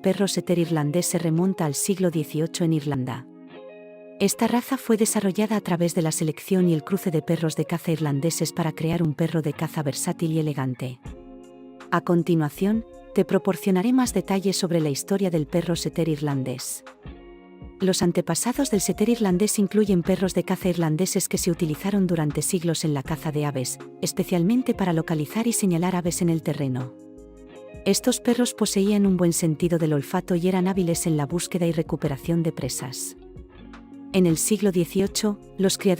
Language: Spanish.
perro setter irlandés se remonta al siglo XVIII en Irlanda. Esta raza fue desarrollada a través de la selección y el cruce de perros de caza irlandeses para crear un perro de caza versátil y elegante. A continuación, te proporcionaré más detalles sobre la historia del perro setter irlandés. Los antepasados del setter irlandés incluyen perros de caza irlandeses que se utilizaron durante siglos en la caza de aves, especialmente para localizar y señalar aves en el terreno. Estos perros poseían un buen sentido del olfato y eran hábiles en la búsqueda y recuperación de presas. En el siglo XVIII, los criadores